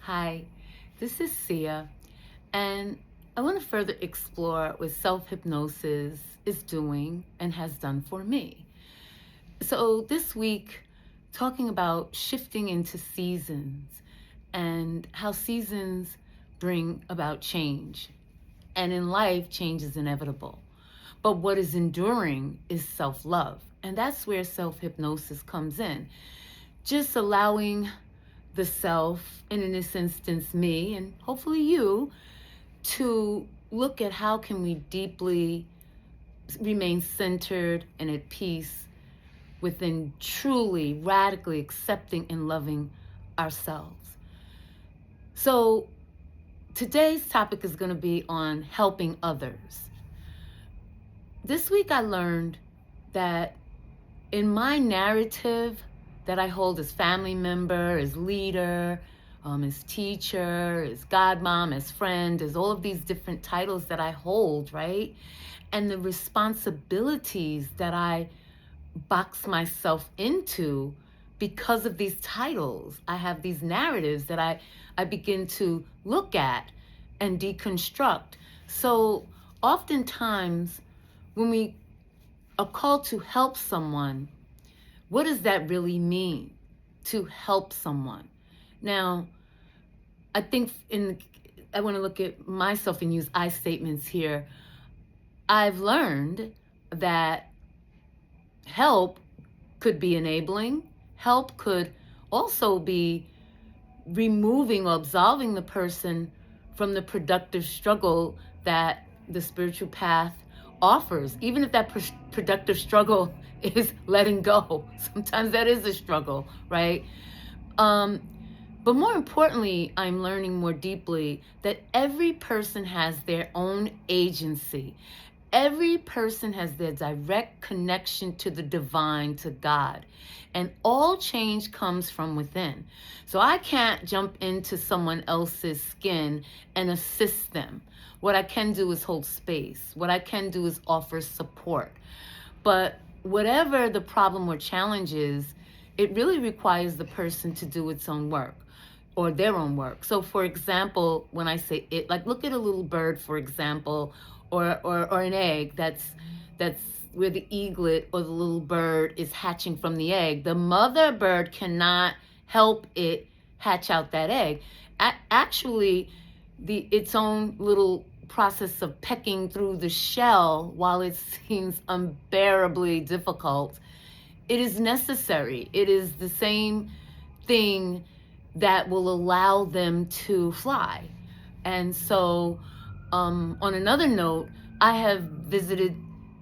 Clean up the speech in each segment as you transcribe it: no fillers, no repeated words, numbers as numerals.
Hi, this is Sia, and I want to further explore what self hypnosis is doing and has done for me. So, this week, talking about shifting into seasons and how seasons bring about change. And in life, change is inevitable. But what is enduring is self love. And that's where self hypnosis comes in. Just allowing the self, and in this instance, me, and hopefully you, to look at how can we deeply remain centered and at peace within truly radically accepting and loving ourselves. So today's topic is going to be on helping others. This week I learned that in my narrative that I hold as family member, as leader, as teacher, as godmom, as friend, as all of these different titles that I hold, right? And the responsibilities that I box myself into because of these titles. I have these narratives that I begin to look at and deconstruct. So oftentimes when we are called to help someone, what does that really mean, to help someone? Now, I think I want to look at myself and use I statements here. I've learned that help could be enabling. Help could also be removing or absolving the person from the productive struggle that the spiritual path offers, even if that productive struggle is letting go. Sometimes that is a struggle, right? But more importantly, I'm learning more deeply that every person has their own agency. Every person has their direct connection to the divine, to God. And all change comes from within. So I can't jump into someone else's skin and assist them. What I can do is hold space. What I can do is offer support. But whatever the problem or challenge is, it really requires the person to do its own work or their own work. So for example, when I say it, like look at a little bird, for example, or an egg that's where the eaglet or the little bird is hatching from the egg. The mother bird cannot help it hatch out that egg. Actually, its own little process of pecking through the shell, while it seems unbearably difficult, it is necessary. It is the same thing that will allow them to fly. And so, on another note, I have visited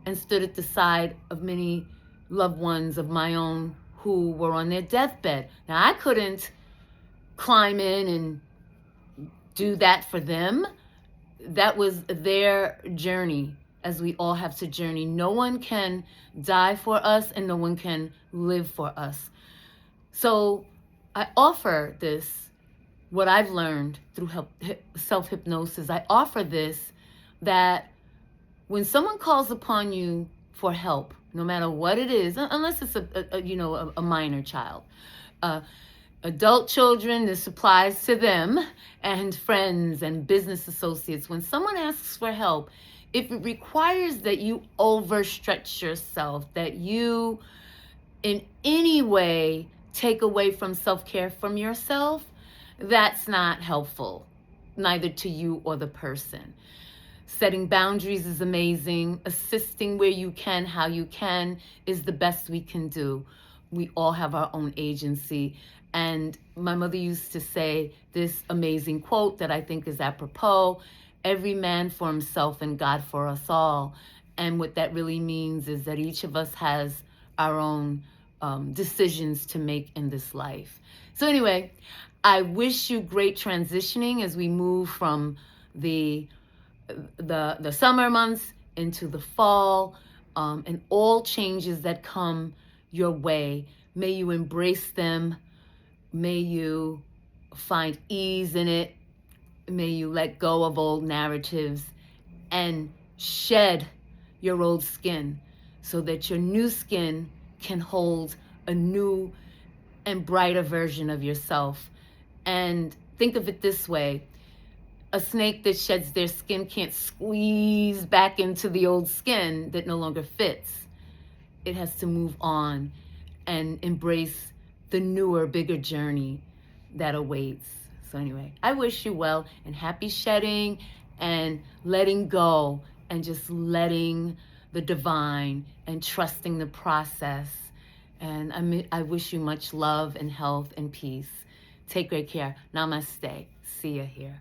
and stood at the side of many loved ones of my own who were on their deathbed. Now, I couldn't climb in and do that for them. That was their journey, as we all have to journey. No one can die for us, and no one can live for us. So I offer this, what I've learned through self-hypnosis. I offer this, that when someone calls upon you for help, no matter what it is, unless it's a minor child, adult children, this applies to them, and friends and business associates. When someone asks for help, if it requires that you overstretch yourself, that you in any way take away from self-care from yourself, that's not helpful, neither to you or the person. Setting boundaries is amazing. Assisting where you can, how you can, is the best we can do. We all have our own agency. And my mother used to say this amazing quote that I think is apropos: every man for himself and God for us all. And what that really means is that each of us has our own decisions to make in this life. So anyway, I wish you great transitioning as we move from the summer months into the fall, and all changes that come your way. May you embrace them. May you find ease in it. May you let go of old narratives and shed your old skin so that your new skin can hold a new and brighter version of yourself And think of it this way: a snake that sheds their skin can't squeeze back into the old skin that no longer fits. It has to move on and embrace the newer, bigger journey that awaits. So, anyway, I wish you well and happy shedding and letting go and just letting the divine and trusting the process. And I wish you much love and health and peace. Take great care. Namaste. See ya here.